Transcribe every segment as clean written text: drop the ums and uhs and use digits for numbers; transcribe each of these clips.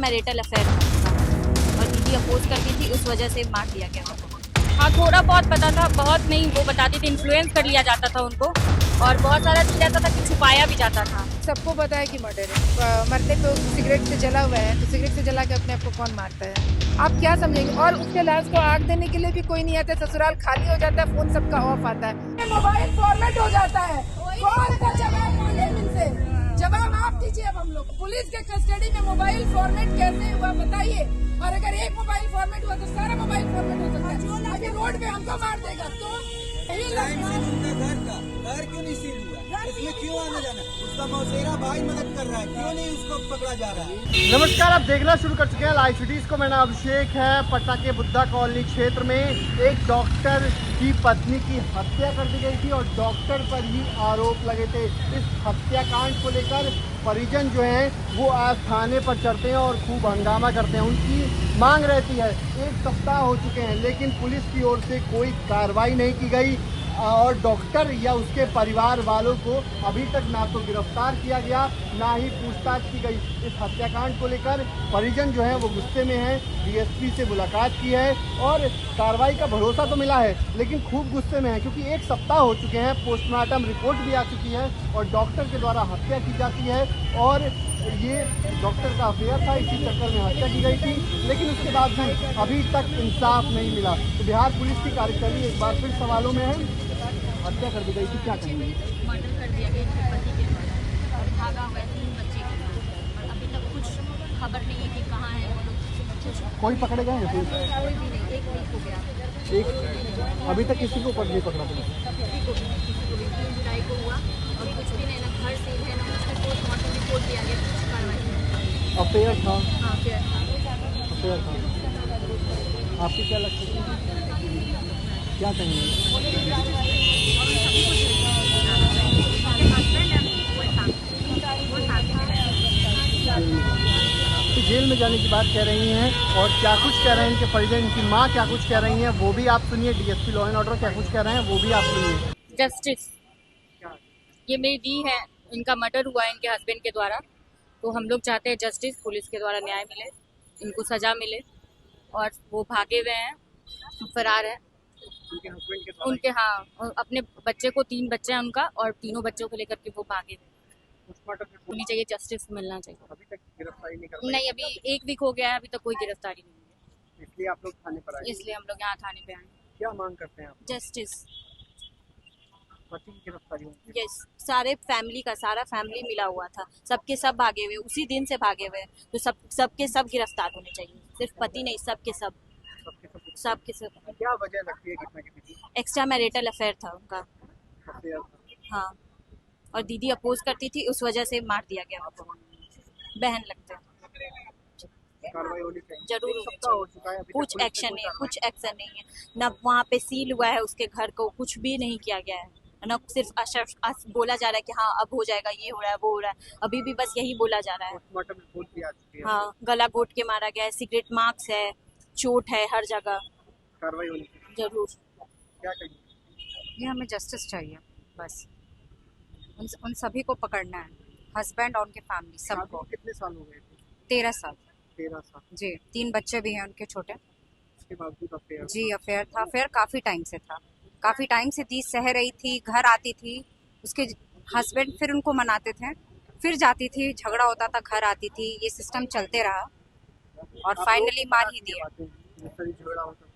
Marital affair था और दीदी अपोज करती थी, उस वजह से मार दिया गया उनको। हाँ, थोड़ा बहुत पता था, बहुत नहीं। वो बताती थी, इन्फ्लुएंस कर लिया जाता था उनको, और बहुत सारा चीज ऐसा था कि छुपाया भी जाता था। सबको पता है कि मर्डर है। मरते पे सिगरेट से जला हुआ है, तो सिगरेट से जला के अपने आप को कौन मारता है? आप क्या समझेंगे? और उसके लाश को आग देने के लिए भी कोई नहीं आता, ससुराल खाली हो जाता है, फोन सबका ऑफ आता है, मोबाइल फॉर्मेट हो जाता है। कौन का जवाब मांगे इनसे? जवाब आप दीजिए। अब हम लोग पुलिस के कस्टडी में मोबाइल फॉर्मेट कैसे हुआ बताइए। और अगर एक मोबाइल फॉर्मेट हुआ तो सारा मोबाइल फॉर्मेट हो सकता है। अभी रोड पे हमको मार देगा तो यही टाइम से लगता है। उनका घर क्यों नहीं सील हुआ? इसमें क्यों आना जाना? उसका मौसेरा भाई मदद कर रहा है, क्यों नहीं उसको पकड़ा जा रहा है? नमस्कार, आप देखना शुरू कर चुके हैं लाइव सिटीज को। मेरा नाम अभिषेक है। पटना के बुद्धा कॉलोनी क्षेत्र में एक डॉक्टर की पत्नी की हत्या कर दी गई थी और डॉक्टर पर ही आरोप लगे थे। इस हत्याकांड को लेकर परिजन जो हैं वो आज थाने पर चढ़ते हैं और खूब हंगामा करते हैं। उनकी मांग रहती है, एक सप्ताह हो चुके हैं लेकिन पुलिस की ओर से कोई कार्रवाई नहीं की गई और डॉक्टर या उसके परिवार वालों को अभी तक ना तो गिरफ्तार किया गया, ना ही पूछताछ की गई। इस हत्याकांड को लेकर परिजन जो है वो गुस्से में हैं। डीएसपी से मुलाकात की है और कार्रवाई का भरोसा तो मिला है लेकिन खूब गुस्से में है क्योंकि एक सप्ताह हो चुके हैं, पोस्टमार्टम रिपोर्ट भी आ चुकी है और डॉक्टर के द्वारा हत्या की जाती है और ये डॉक्टर का अफेयर था, इसी चक्कर में हत्या की गई थी लेकिन उसके बाद भी अभी तक इंसाफ नहीं मिला। तो बिहार पुलिस की कार्यशैली एक बार फिर सवालों में है। हत्या कर दी गई थी, क्या कहेंगे? मर्डर कर दिया गया इनके पति के द्वारा और भागा हुआ है 3 बच्चे के साथ और अभी तक कुछ खबर नहीं है कि कहाँ है वो लोग। कुछ कोई पकड़े गए हैं? कोई भी नहीं, एक वीक हो गया। एक अभी तक किसी को नहीं पकड़ा पुलिस? किसी को भी 3 जुलाई को हुआ और कुछ भी नहीं, ना घर सील है, ना उसका पोस्टमार्टम रिपोर्ट दिया गया, कुछ कार्रवाई नहीं। अफेयर था? हाँ फिर अफेयर था। आपकी क्या लगती है, क्या कहेंगे? तो जेल में जाने की बात कह रही हैं और क्या कुछ कह रहे हैं इनके परिजन, इनकी माँ क्या कुछ कह रही हैं वो भी आप सुनिए। डीएसपी लॉ एंड ऑर्डर क्या कुछ कह रहे हैं वो भी आप सुनिए। जस्टिस, ये मेरी दी है, इनका मर्डर हुआ है इनके हस्बैंड के द्वारा, तो हम लोग चाहते हैं जस्टिस, पुलिस के द्वारा न्याय मिले, इनको सजा मिले और वो भागे हुए हैं, फरार है उनके। हाँ, और अपने बच्चे को 3 बच्चे हैं उनका और तीनों बच्चों को लेकर के वो भागे हुए। होनी चाहिए, जस्टिस मिलना चाहिए। अभी तक गिरफ्तारी नहीं कर नहीं, अभी 1 वीक हो गया है, अभी तक कोई गिरफ्तारी नहीं हुई इसलिए आप लोग थाने पर आए। है, इसलिए हम लोग यहाँ थाने पे आए। क्या मांग करते हैं आप? जस्टिस, पति की गिरफ्तारी होनी यस। सारे फैमिली का सारा फैमिली मिला हुआ था, सबके सब भागे हुए, उसी दिन से भागे हुए, तो सबके सब गिरफ्तार होने चाहिए, सिर्फ पति नहीं, सबके सब चाहिए। सबके सब। क्या वजह लगती है घटना के पीछे? एक्स्ट्रा मैरिटल अफेयर था उनका। अफेयर था। हाँ, और दीदी अपोज करती थी, उस वजह से मार दिया गया उनको। बहन लगते हैं। कार्रवाई होनी चाहिए। जरूर एक होनी सप्ताह हो चाहिए। चुका है, अभी तक कुछ पुलिस ने एक्शन कोई नहीं है, कार्रवाई कुछ एक्शन नहीं है, न वहाँ पे सील हुआ है उसके घर को, कुछ भी नहीं किया गया है, न सिर्फ बोला जा रहा है कि हाँ अब हो जाएगा, ये हो रहा है, वो हो रहा है, अभी भी बस यही बोला जा रहा है। पोस्टमार्टम रिपोर्ट भी आ चुकी है। हाँ, गला घोट के मारा गया है, सिगरेट मार्क्स है, चोट है हर जगह। कार्रवाई होनी चाहिए। जरूर। क्या कहेंगे? ये हमें जस्टिस चाहिए बस। उन सभी को पकड़ना है, हस्बैंड और उनके फैमिली शादी सबको। को कितने साल हो गए थे? 13 साल 13 साल। जी, 3 बच्चे भी हैं उनके छोटे। उसके बावजूद अफेयर? जी, अफेयर था। अफेयर काफ़ी टाइम से था, काफ़ी टाइम से थी, सह रही थी, घर आती थी, उसके हस्बैंड फिर उनको मनाते थे, फिर जाती थी, झगड़ा होता था, घर आती थी, ये सिस्टम चलते रहा और फाइनली मार ही दिया। झगड़ा होता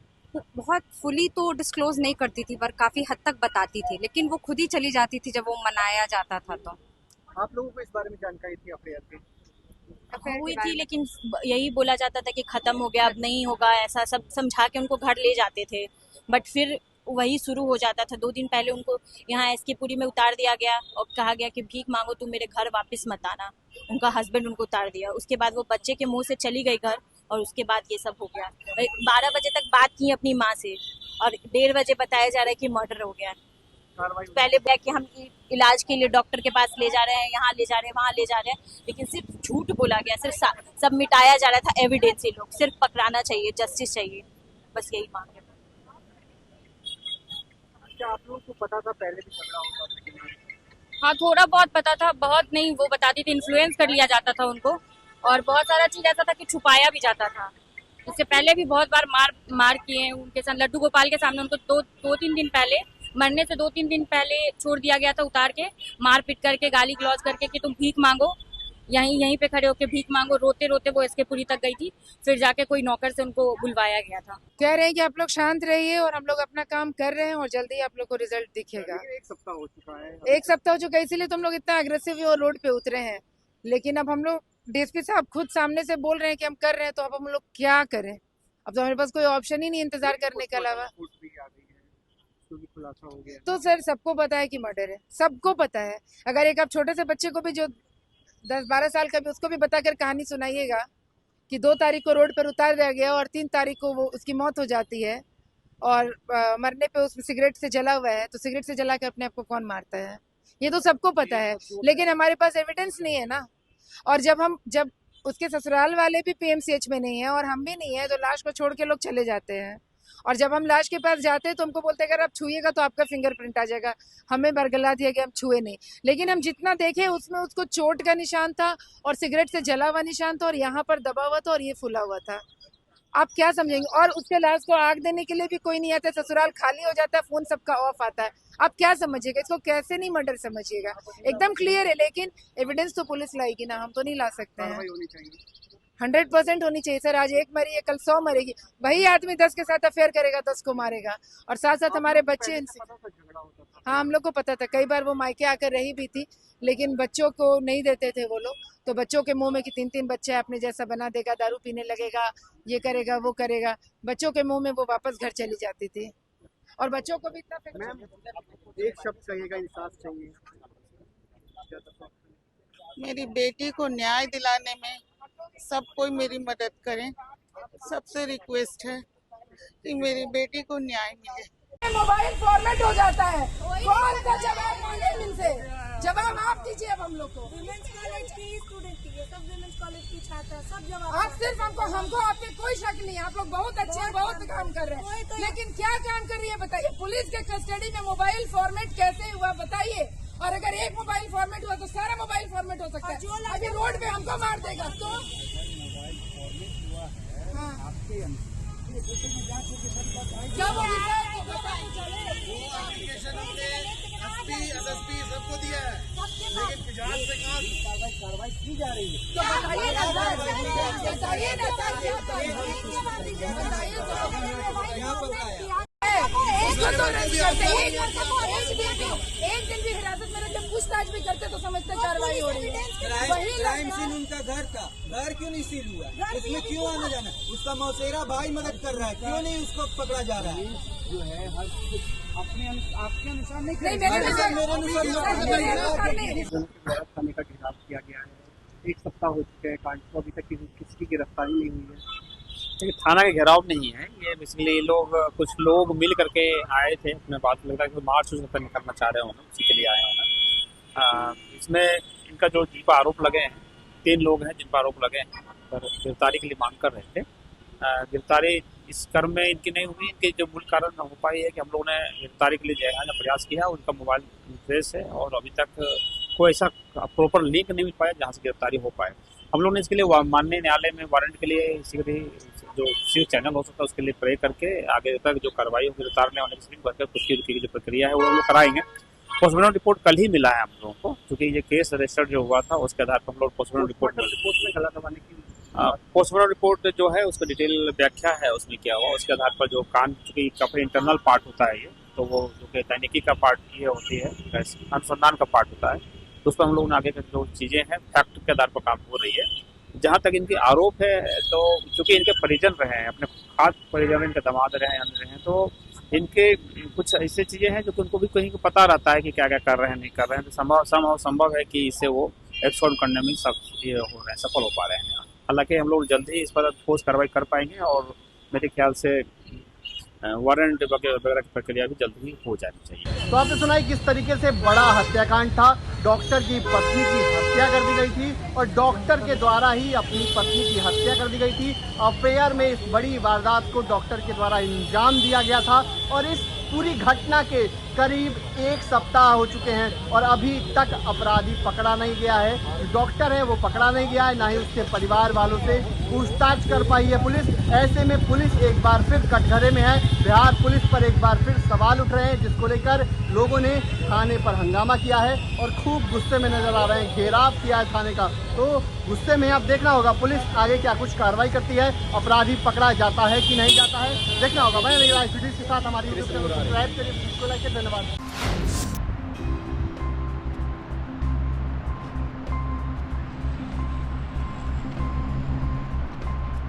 बहुत फुली तो डिस्क्लोज नहीं करती थी पर काफ़ी हद तक बताती थी, लेकिन वो खुद ही चली जाती थी जब वो मनाया जाता था। तो आप लोगों को इस बारे में जानकारी थी अफेयर की? अफेयर हुई के बारे थी, में लेकिन यही बोला जाता था कि खत्म हो गया, अब नहीं होगा, ऐसा सब समझा के उनको घर ले जाते थे, बट फिर वही शुरू हो जाता था। 2 दिन पहले उनको यहाँ एसके पुरी में उतार दिया गया और कहा गया कि भीख मांगो, तुम मेरे घर वापस मत आना। उनका हस्बैंड उनको उतार दिया, उसके बाद वो बच्चे के मुंह से चली गई घर और उसके बाद ये सब हो गया। 12 बजे तक बात की अपनी माँ से और 1:30 बजे बताया जा रहा है कि मर्डर हो गया। कार्रवाई पहले बैग के हम इलाज के लिए डॉक्टर के पास ले जा रहे हैं, यहाँ ले जा रहे हैं, वहाँ ले जा रहे हैं, लेकिन सिर्फ झूठ बोला गया, सिर्फ सब मिटाया जा रहा था एविडेंस से। लोग सिर्फ पकड़ाना चाहिए, जस्टिस चाहिए, बस यही मांग है। क्या आप लोगों को पता था पहले भी झगड़ा होता था? हाँ, थोड़ा बहुत पता था, बहुत नहीं। वो बताती थी, इन्फ्लुएंस कर लिया जाता था उनको, और बहुत सारा चीज ऐसा था कि छुपाया भी जाता था। इससे पहले भी बहुत बार मार किए हैं उनके साथ। लड्डू गोपाल के सामने उनको दो तीन दिन पहले, मरने से 2-3 दिन पहले छोड़ दिया गया था उतार के, मार पीट करके, गाली गलौज करके कि तुम भीख मांगो, यहीं पे खड़े होके भीख मांगो। रोते रोते वो एसके पुरी तक गई थी, फिर जाके कोई नौकर से उनको बुलवाया गया था। कह रहे हैं कि आप लोग शांत रहिए और हम लोग अपना काम कर रहे हैं और जल्दी आप लोग को रिजल्ट दिखेगा। एक सप्ताह हो चुका है। एक सप्ताह हो चुका है, इसीलिए तुम लोग इतना अग्रेसिव और रोड पे उतरे हैं। लेकिन अब हम लोग, डीएसपी साहब खुद सामने से बोल रहे हैं कि हम कर रहे हैं, तो अब हम लोग क्या करें? अब तो हमारे पास कोई ऑप्शन ही नहीं इंतजार करने के अलावा। खुलासा हो गया तो सर सबको पता है कि मर्डर है, सबको पता है। अगर एक आप छोटे से बच्चे को भी जो 10-12 साल का भी, उसको भी बताकर कहानी सुनाइएगा कि 2 तारीख को रोड पर उतार दिया गया और 3 तारीख को वो उसकी मौत हो जाती है और मरने पे उसमें सिगरेट से जला हुआ है, तो सिगरेट से जला के अपने आप को कौन मारता है? ये तो सबको पता है, लेकिन हमारे पास एविडेंस नहीं है ना। और जब उसके ससुराल वाले भी पीएमसीएच में नहीं है और हम भी नहीं है, तो लाश को छोड़ के लोग चले जाते हैं। और जब हम लाश के पास जाते हैं तो हमको बोलते हैं अगर आप छुएगा तो आपका फिंगरप्रिंट आ जाएगा। हमें बरगला दिया कि हम छुए नहीं, लेकिन हम जितना देखे उसमें उसको चोट का निशान था और सिगरेट से जला हुआ निशान था और यहाँ पर दबा हुआ था और ये फुला हुआ था। आप क्या समझेंगे? और उसके लाश को आग देने के लिए भी कोई नहीं आता, ससुराल खाली हो जाता है, फोन सबका ऑफ आता है। आप क्या समझिएगा? इसको कैसे नहीं मर्डर समझिएगा? एकदम क्लियर है, लेकिन एविडेंस तो पुलिस लाएगी ना, हम तो नहीं ला सकते हैं। 100% होनी चाहिए सर। आज 1 मरी है, कल 100 मरेगी। वही आदमी 10 के साथ अफेयर करेगा, 10 को मारेगा, और साथ साथ हमारे बच्चे इनसे। हाँ, हम लोग को पता था। कई बार वो मायके आकर रही भी थी, लेकिन बच्चों को नहीं देते थे वो लोग। तो बच्चों के मुंह में कि 3-3 बच्चे अपने जैसा बना देगा, दारू पीने लगेगा, ये करेगा वो करेगा, बच्चों के मुंह में वो वापस घर चली जाती थी। और बच्चों को भी इतना एक शब्द चाहिएगा, इंसाफ चाहिए। मेरी बेटी को न्याय दिलाने में सब कोई मेरी मदद करें। सबसे रिक्वेस्ट है कि मेरी बेटी को न्याय मिले। मोबाइल फॉर्मेट हो जाता है, कौन सा जवाब मांगे इनसे? जवाब आप दीजिए अब हम लोग को। विमेंस कॉलेज की स्टूडेंट थी, ये सब विमेंस कॉलेज की छात्रा, सब जवाब। आप सिर्फ हमको आप पे कोई शक नहीं है, आप लोग बहुत अच्छे हैं, बहुत काम कर रहे हैं, लेकिन क्या काम कर रही है बताइए? पुलिस के कस्टडी में मोबाइल फॉर्मेट कैसे हुआ बताइए? और अगर एक मोबाइल फॉर्मेट हुआ तो सारा मोबाइल फॉर्मेट हो सकता है। अभी रोड पे हमको मार देगा तो जब एसएसपी सबको दिया है, लेकिन जांच से कार्रवाई की जा रही है। तो बताइए ना एक दिन भी हिरासत में जब पूछताछ भी करते तो समझते कार्रवाई हो रही है। क्राइम सीन उनका घर था, घर क्यों नहीं सील हुआ? उसमें क्यों आना जाना? उसका मौसेरा भाई मदद कर रहा है, क्यों नहीं उसको पकड़ा जा रहा है? जो है हर अपने आपके अनुसार नहीं, थाने का घेराव किया गया है। 1 सप्ताह हो चुके हैं कांड को, अभी तक किसी की गिरफ्तारी नहीं हुई है। देखिए, थाना का घेराव नहीं है ये, बेसिकली कुछ लोग मिल करके आए थे। अपने बात लगता है कि मार्च करना चाह रहे होना, उसी के लिए आए होना। इसमें इनका जो जिन पर आरोप लगे हैं, 3 लोग हैं जिन पर आरोप लगे हैं, पर गिरफ्तारी के लिए मांग कर रहे थे। गिरफ्तारी इस क्रम में इनकी नहीं हुई। इनके जो मूल कारण हो पाई है कि हम लोगों ने गिरफ्तारी के लिए जो प्रयास किया, उनका मोबाइल ट्रेस है और अभी तक कोई ऐसा प्रॉपर लिंक नहीं मिल पाया जहाँ से गिरफ्तारी हो पाए। हम लोगों ने इसके लिए माननीय न्यायालय में वारंट के लिए शीघ्र जो सी चैनल हो सकता है उसके लिए प्रे करके आगे तक जो कार्रवाई होगी, उतारने वाले की पुष्टि की जो प्रक्रिया है वो लोग कराएंगे। पोस्टमार्टम रिपोर्ट कल ही मिला है हम लोगों को, क्योंकि ये केस रजिस्टर्ड जो हुआ था उसके आधार पर हम लोग पोस्टमार्टम रिपोर्ट पोस्टमार्टम रिपोर्ट जो है उसका डिटेल व्याख्या है उसमें क्या हुआ, उसके आधार पर जो चूँकि काफी इंटरनल पार्ट होता है ये, तो वो जो कि तकनीकी का पार्ट ये होती है, अनुसंधान का पार्ट होता है, तो उस पर हम लोग आगे का जो चीज़ें हैं फैक्ट के आधार पर काम हो रही है। जहाँ तक इनके आरोप है, तो चूँकि इनके परिजन रहे हैं, अपने खास परिजन, इनके दामाद रहे हैं, अन्य रहे हैं, तो इनके कुछ ऐसी चीज़ें हैं जो कि उनको भी कहीं को पता रहता है कि क्या क्या कर रहे हैं, नहीं कर रहे हैं, तो संभव है कि इससे वो एक्सपर्ट करने में सफल हो पा रहे हैं। हालांकि हम लोग जल्द ही इस पर ठोस कार्रवाई कर पाएंगे और मेरे ख्याल से वारंट वगैरह की प्रक्रिया भी जल्द ही हो जानी चाहिए। तो आपने सुना किस तरीके से बड़ा हत्याकांड था। डॉक्टर की पत्नी की हत्या कर दी गई थी और डॉक्टर के द्वारा ही अपनी पत्नी की हत्या कर दी गई थी। अफेयर में इस बड़ी वारदात को डॉक्टर के द्वारा अंजाम दिया गया था और इस पूरी घटना के करीब 1 सप्ताह हो चुके हैं और अभी तक अपराधी पकड़ा नहीं गया है। जो डॉक्टर है वो पकड़ा नहीं गया है, ना ही उसके परिवार वालों से पूछताछ कर पाई है पुलिस। ऐसे में पुलिस एक बार फिर कटघरे में है। बिहार पुलिस पर एक बार फिर सवाल उठ रहे हैं, जिसको लेकर लोगों ने थाने पर हंगामा किया है और खूब गुस्से में नजर आ रहे हैं। घेराव किया है थाने का, तो गुस्से में अब देखना होगा पुलिस आगे क्या कुछ कार्रवाई करती है, अपराधी पकड़ा जाता है कि नहीं जाता है, देखना होगा। मैं लाइव वीडियो के साथ हमारी यूट्यूब चैनल को सब्सक्राइब करिए, वीडियो को लाइक करिए। धन्यवाद।